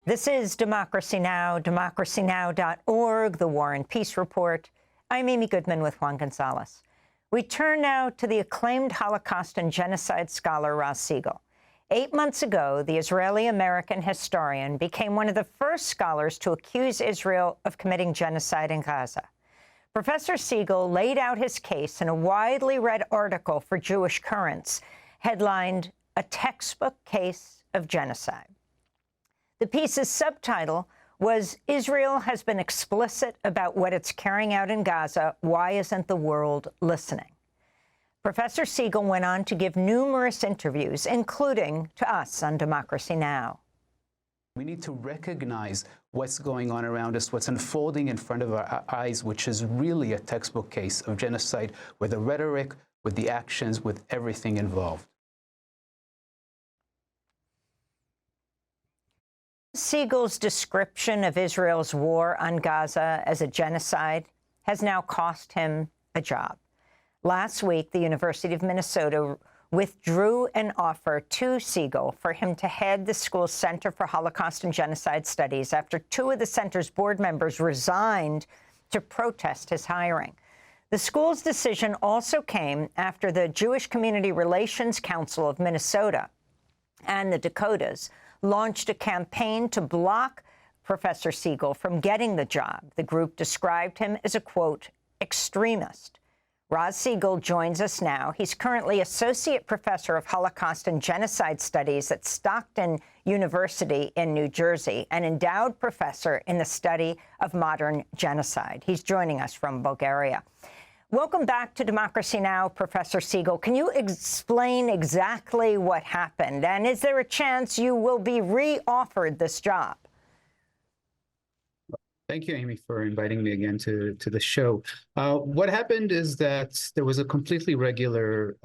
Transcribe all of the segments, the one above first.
This is Democracy Now!, democracynow.org, the War and Peace Report. I'm Amy Goodman with Juan Gonzalez. We turn now to the acclaimed Holocaust and genocide scholar Raz Segal. 8 months ago, the Israeli-American historian became one of the first scholars to accuse Israel of committing genocide in Gaza. Professor Segal laid out his case in a widely read article for Jewish Currents, headlined, "A Textbook Case of Genocide." The piece's subtitle was, "Israel has been explicit about what it's carrying out in Gaza. Why isn't the world listening?" Professor Segal went on to give numerous interviews, including to us on Democracy Now! We need to recognize what's going on around us, what's unfolding in front of our eyes, which is really a textbook case of genocide, with the rhetoric, with the actions, with everything involved. Segal's description of Israel's war on Gaza as a genocide has now cost him a job. Last week, the University of Minnesota withdrew an offer to Segal for him to head the school's Center for Holocaust and Genocide Studies after 2 of the center's board members resigned to protest his hiring. The school's decision also came after the Jewish Community Relations Council of Minnesota and the Dakotas launched a campaign to block Professor Segal from getting the job. The group described him as a, quote, extremist. Raz Segal joins us now. He's currently Associate Professor of Holocaust and Genocide Studies at Stockton University in New Jersey, and Endowed Professor in the Study of Modern Genocide. He's joining us from Bulgaria. Welcome back to Democracy Now!, Professor Segal. Can you explain exactly what happened? And is there a chance you will be re-offered this job? Thank you, Amy, for inviting me again to the show. What happened is that there was a completely regular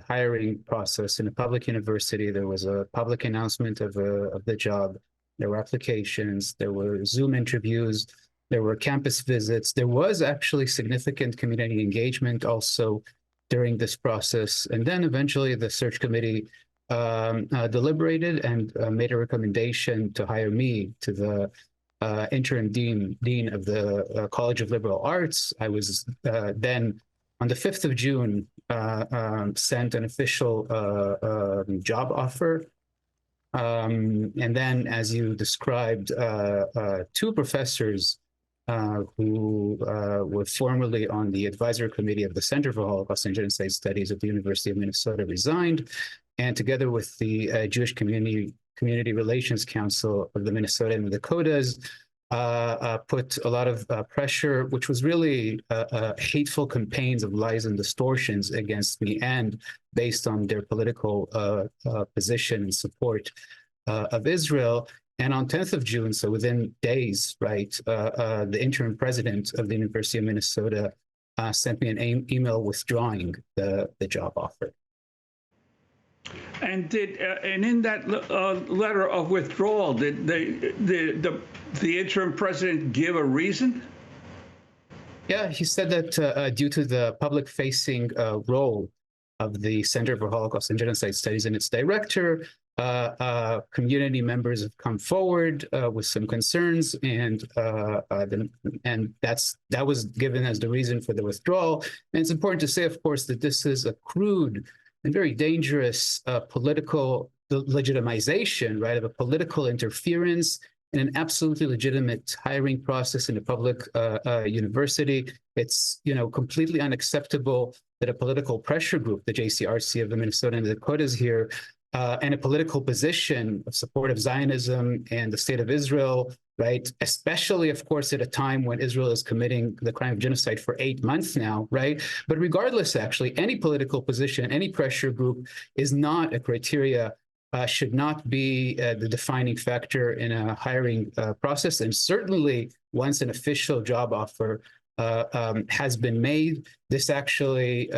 hiring process in a public university. There was a public announcement of the job. There were applications. There were Zoom interviews. There were campus visits. There was actually significant community engagement also during this process. And then eventually the search committee deliberated and made a recommendation to hire me to the interim dean of the College of Liberal Arts. I was then, on the 5th of June, sent an official job offer. And then, as you described, 2 professors who were formerly on the advisory committee of the Center for Holocaust and Genocide Studies at the University of Minnesota resigned, and together with the Jewish Community Relations Council of the Minnesota and the Dakotas, put a lot of pressure, which was really hateful campaigns of lies and distortions against me, and based on their political position and support of Israel. And on 10th of June, so within days, right, the interim president of the University of Minnesota sent me an email withdrawing the job offer. And in that letter of withdrawal, did the interim president give a reason? Yeah, he said that due to the public-facing role of the Center for Holocaust and Genocide Studies and its director, community members have come forward with some concerns, and that was given as the reason for the withdrawal. And it's important to say, of course, that this is a crude and very dangerous political legitimization, right, of a political interference in an absolutely legitimate hiring process in a public university. It's, completely unacceptable that a political pressure group, the JCRC of the Minnesota and the Dakotas here, and a political position of support of Zionism and the state of Israel, right? Especially, of course, at a time when Israel is committing the crime of genocide for 8 months now, right? But regardless, actually, any political position, any pressure group is not a criteria, should not be the defining factor in a hiring process. And certainly, once an official job offer has been made, this actually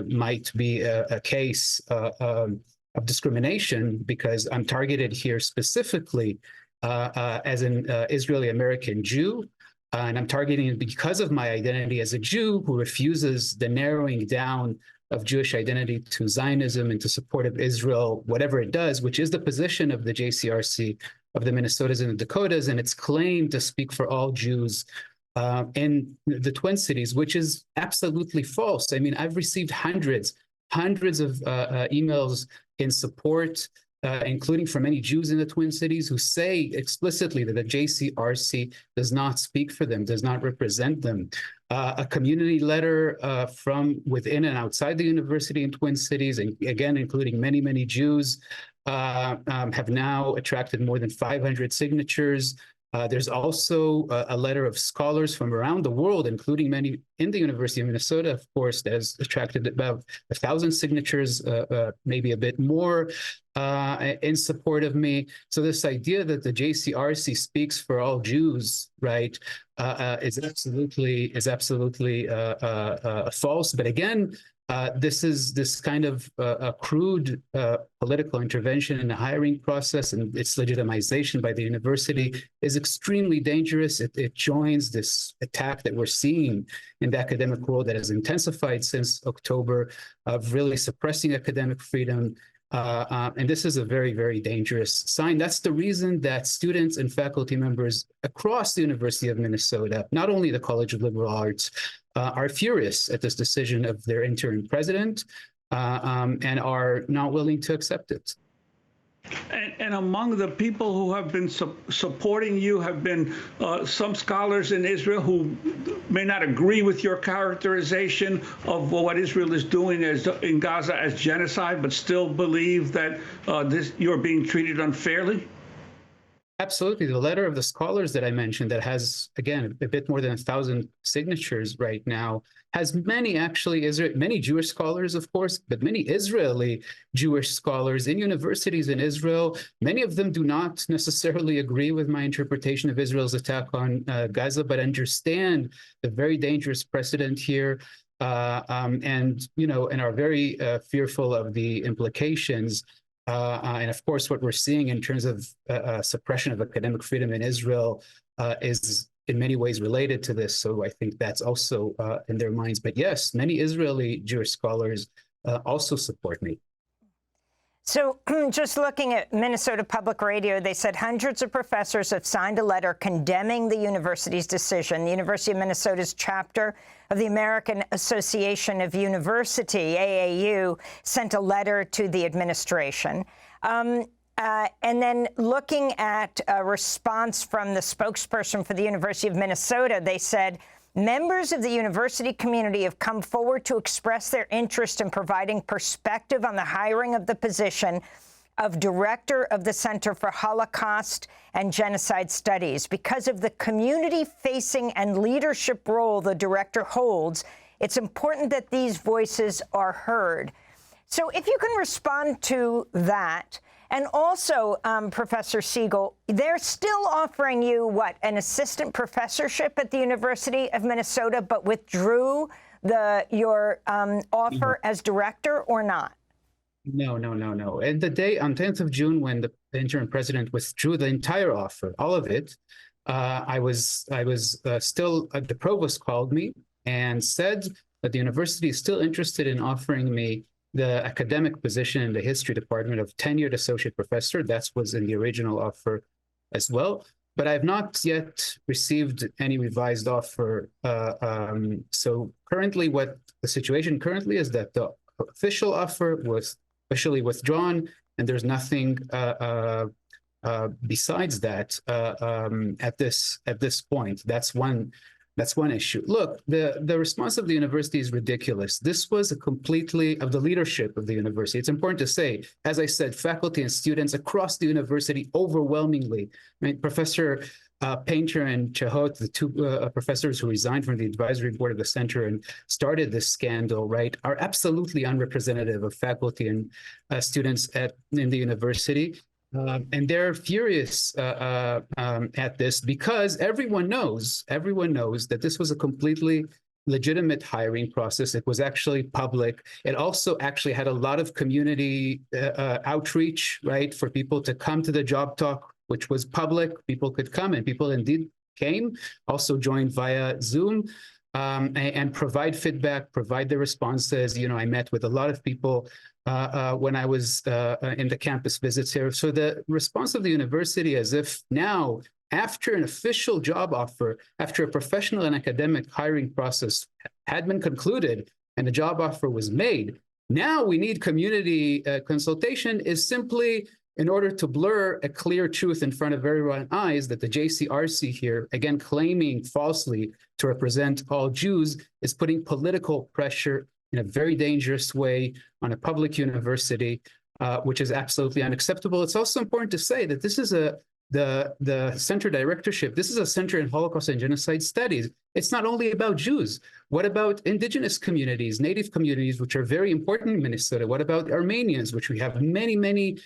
might be a case of discrimination, because I'm targeted here specifically as an Israeli-American Jew, and I'm targeting it because of my identity as a Jew who refuses the narrowing down of Jewish identity to Zionism and to support of Israel, whatever it does, which is the position of the JCRC of the Minnesotas and the Dakotas, and its claim to speak for all Jews in the Twin Cities, which is absolutely false. I mean, I've received hundreds of emails in support, including from many Jews in the Twin Cities, who say explicitly that the JCRC does not speak for them, does not represent them. A community letter from within and outside the university in Twin Cities, and again, including many, many Jews, have now attracted more than 500 signatures. There's also a letter of scholars from around the world, including many in the University of Minnesota, of course, that has attracted about 1,000 signatures, maybe a bit more, in support of me. So this idea that the JCRC speaks for all Jews, right, is absolutely false. But again, this is this kind of a crude political intervention in the hiring process, and its legitimization by the university is extremely dangerous. It joins this attack that we're seeing in the academic world that has intensified since October, of really suppressing academic freedom. And this is a very, very dangerous sign. That's the reason that students and faculty members across the University of Minnesota, not only the College of Liberal Arts, are furious at this decision of their interim president, and are not willing to accept it. And among the people who have been supporting you have been some scholars in Israel who may not agree with your characterization of what Israel is doing in Gaza as genocide, but still believe that you're being treated unfairly? Absolutely. The letter of the scholars that I mentioned, that has, again, a bit more than 1,000 signatures right now, has many many Jewish scholars, of course, but many Israeli Jewish scholars in universities in Israel. Many of them do not necessarily agree with my interpretation of Israel's attack on Gaza, but understand the very dangerous precedent here, and are very fearful of the implications. And of course, what we're seeing in terms of suppression of academic freedom in Israel is in many ways related to this. So I think that's also in their minds. But yes, many Israeli Jewish scholars also support me. So just looking at Minnesota Public Radio, they said hundreds of professors have signed a letter condemning the university's decision. The University of Minnesota's chapter of the American Association of University, AAU, sent a letter to the administration. And then looking at a response from the spokesperson for the University of Minnesota, they said, members of the university community have come forward to express their interest in providing perspective on the hiring of the position of Director of the Center for Holocaust and Genocide Studies. Because of the community-facing and leadership role the director holds, it's important that these voices are heard. So if you can respond to that. And also, Professor Segal, they're still offering you, what, an assistant professorship at the University of Minnesota, but withdrew your offer as director, or not? No. And the day on 10th of June, when the interim president withdrew the entire offer, all of it, I was still, the provost called me and said that the university is still interested in offering me the academic position in the history department of tenured associate professor. That was in the original offer as well. But I've not yet received any revised offer. So currently, what the situation currently is that the official offer was officially withdrawn, and there's nothing besides that at this point. That's one issue. Look, the response of the university is ridiculous. This was a completely of the leadership of the university. It's important to say, as I said, faculty and students across the university overwhelmingly. I mean, Professor Painter and Chahot, the two professors who resigned from the advisory board of the center and started this scandal, right, are absolutely unrepresentative of faculty and students in the university. And they're furious at this because everyone knows that this was a completely legitimate hiring process. It was actually public. It also actually had a lot of community outreach, right, for people to come to the job talk, which was public. People could come, and people indeed came, also joined via Zoom. and provide feedback, provide the responses. I met with a lot of people when I was in the campus visits here. So the response of the university, as if now, after an official job offer, after a professional and academic hiring process had been concluded and a job offer was made, now we need community consultation, is simply in order to blur a clear truth in front of everyone's eyes that the JCRC here, again claiming falsely to represent all Jews, is putting political pressure in a very dangerous way on a public university, which is absolutely unacceptable. It's also important to say that this is the center directorship. This is a center in Holocaust and Genocide Studies. It's not only about Jews. What about indigenous communities, native communities, which are very important in Minnesota? What about Armenians, which we have many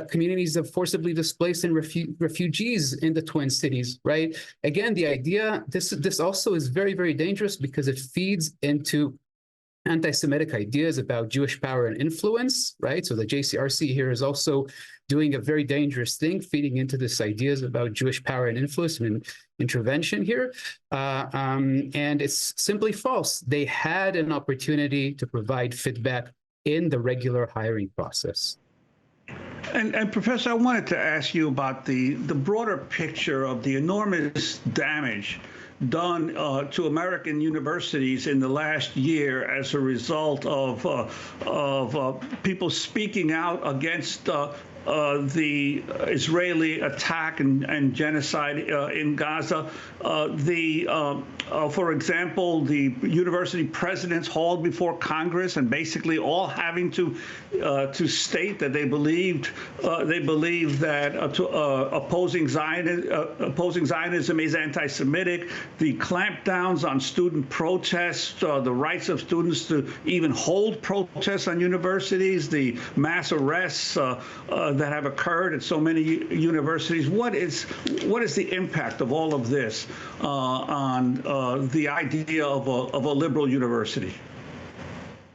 communities of forcibly displaced and refugees in the Twin Cities, right? Again, the idea, this also is very dangerous because it feeds into anti-Semitic ideas about Jewish power and influence, right? So the JCRC here is also doing a very dangerous thing, feeding into this ideas about Jewish power and influence and intervention here. And it's simply false. They had an opportunity to provide feedback in the regular hiring process. And Professor, I wanted to ask you about the broader picture of the enormous damage done to American universities in the last year as a result of people speaking out against the Israeli attack and genocide in Gaza. For example, the university presidents hauled before Congress and basically all having to state that they believe that opposing Zionism is anti-Semitic. The clampdowns on student protests, the rights of students to even hold protests on universities, the mass arrests that have occurred at so many universities. What is the impact of all of this on the idea of a liberal university?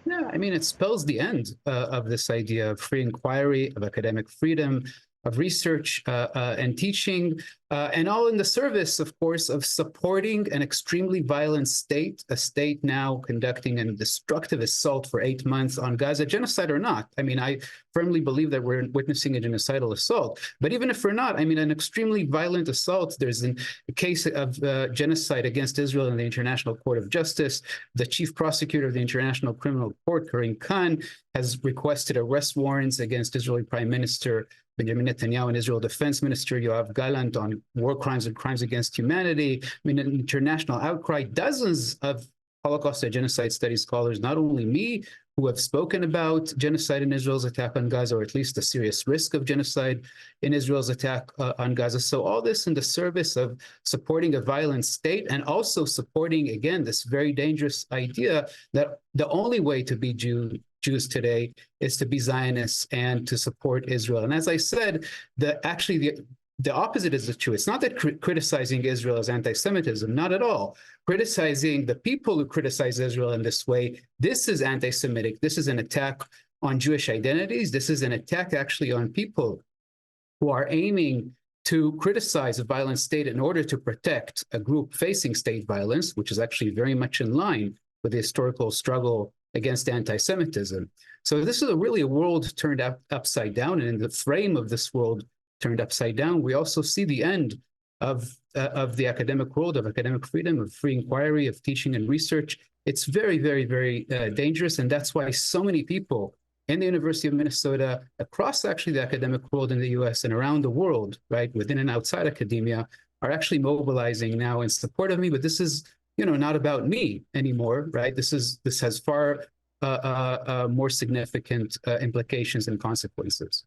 Yeah, I mean, it spells the end of this idea of free inquiry, of academic freedom, of research and teaching, and all in the service, of course, of supporting an extremely violent state, a state now conducting a destructive assault for 8 months on Gaza, genocide or not. I mean, I firmly believe that we're witnessing a genocidal assault. But even if we're not, I mean, an extremely violent assault, there's a case of genocide against Israel in the International Court of Justice. The chief prosecutor of the International Criminal Court, Karim Khan, has requested arrest warrants against Israeli Prime Minister Benjamin Netanyahu and Israel Defense Minister Yoav Gallant on war crimes and crimes against humanity. I mean, an international outcry. Dozens of Holocaust and Genocide Studies scholars, not only me, who have spoken about genocide in Israel's attack on Gaza, or at least the serious risk of genocide in Israel's attack on Gaza. So all this in the service of supporting a violent state and also supporting, again, this very dangerous idea that the only way to be Jews today is to be Zionists and to support Israel. And as I said, the opposite is true. It's not that criticizing Israel is anti-Semitism, not at all. Criticizing the people who criticize Israel in this way, this is anti-Semitic. This is an attack on Jewish identities. This is an attack actually on people who are aiming to criticize a violent state in order to protect a group facing state violence, which is actually very much in line with the historical struggle against anti-Semitism. So this is really a world turned upside down, and in the frame of this world turned upside down, we also see the end of the academic world, of academic freedom, of free inquiry, of teaching and research. It's very dangerous, and that's why so many people in the University of Minnesota, across actually the academic world in the US and around the world, right, within and outside academia, are actually mobilizing now in support of me. But this is, not about me anymore, right? This has far more significant implications and consequences.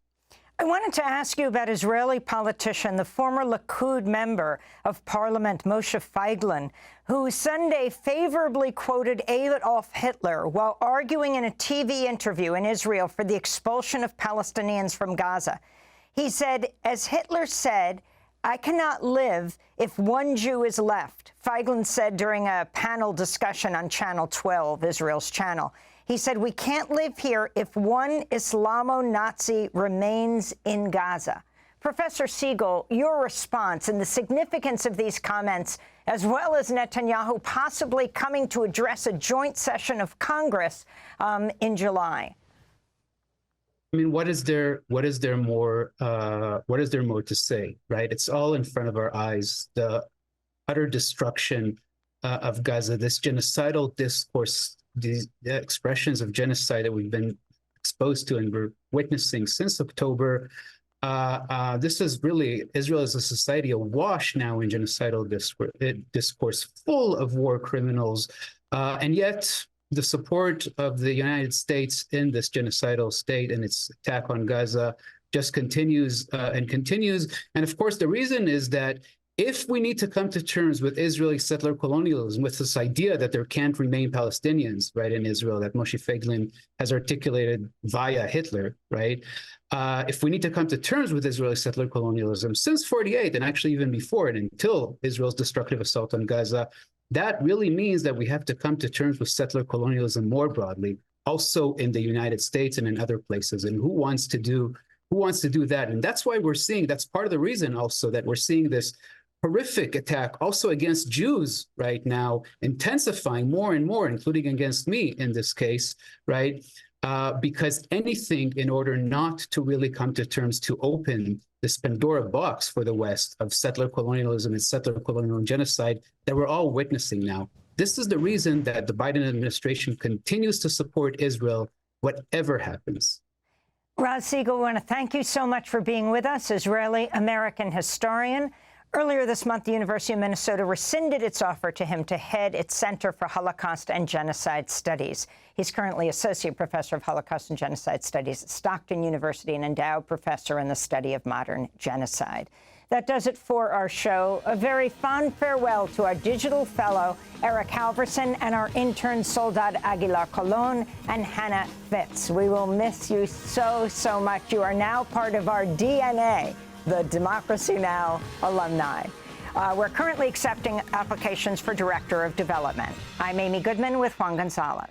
I wanted to ask you about Israeli politician, the former Likud member of parliament, Moshe Feiglin, who Sunday favorably quoted Adolf Hitler while arguing in a TV interview in Israel for the expulsion of Palestinians from Gaza. He said, as Hitler said, I cannot live if one Jew is left, Feiglin said during a panel discussion on Channel 12, Israel's channel. He said, we can't live here if one Islamo-Nazi remains in Gaza. Professor Segal, your response and the significance of these comments, as well as Netanyahu possibly coming to address a joint session of Congress in July. I mean, what is there more to say, right? It's all in front of our eyes. The utter destruction of Gaza, this genocidal discourse, the expressions of genocide that we've been exposed to and we're witnessing since October. This is really, Israel is a society awash now in genocidal discourse, full of war criminals, and yet the support of the United States in this genocidal state and its attack on Gaza just continues and continues. And of course, the reason is that if we need to come to terms with Israeli settler colonialism, with this idea that there can't remain Palestinians, right, in Israel, that Moshe Feiglin has articulated via Hitler, right? If we need to come to terms with Israeli settler colonialism since 48, and actually even before and until Israel's destructive assault on Gaza, that really means that we have to come to terms with settler colonialism more broadly, also in the United States and in other places. And who wants to do that? And that's why we're seeing, that's part of the reason also that we're seeing this horrific attack also against Jews right now, intensifying more and more, including against me in this case, right? Because anything in order not to really come to terms to open this Pandora box for the West of settler colonialism and settler colonial genocide that we're all witnessing now. This is the reason that the Biden administration continues to support Israel, whatever happens. Raz Segal, I want to thank you so much for being with us, Israeli-American historian. Earlier this month, the University of Minnesota rescinded its offer to him to head its Center for Holocaust and Genocide Studies. He's currently Associate Professor of Holocaust and Genocide Studies at Stockton University and endowed professor in the study of modern genocide. That does it for our show. A very fond farewell to our digital fellow, Eric Halverson, and our intern, Soldad Aguilar Colon and Hannah Fitz. We will miss you so, so much. You are now part of our DNA. The Democracy Now! Alumni. We're currently accepting applications for Director of Development. I'm Amy Goodman with Juan Gonzalez.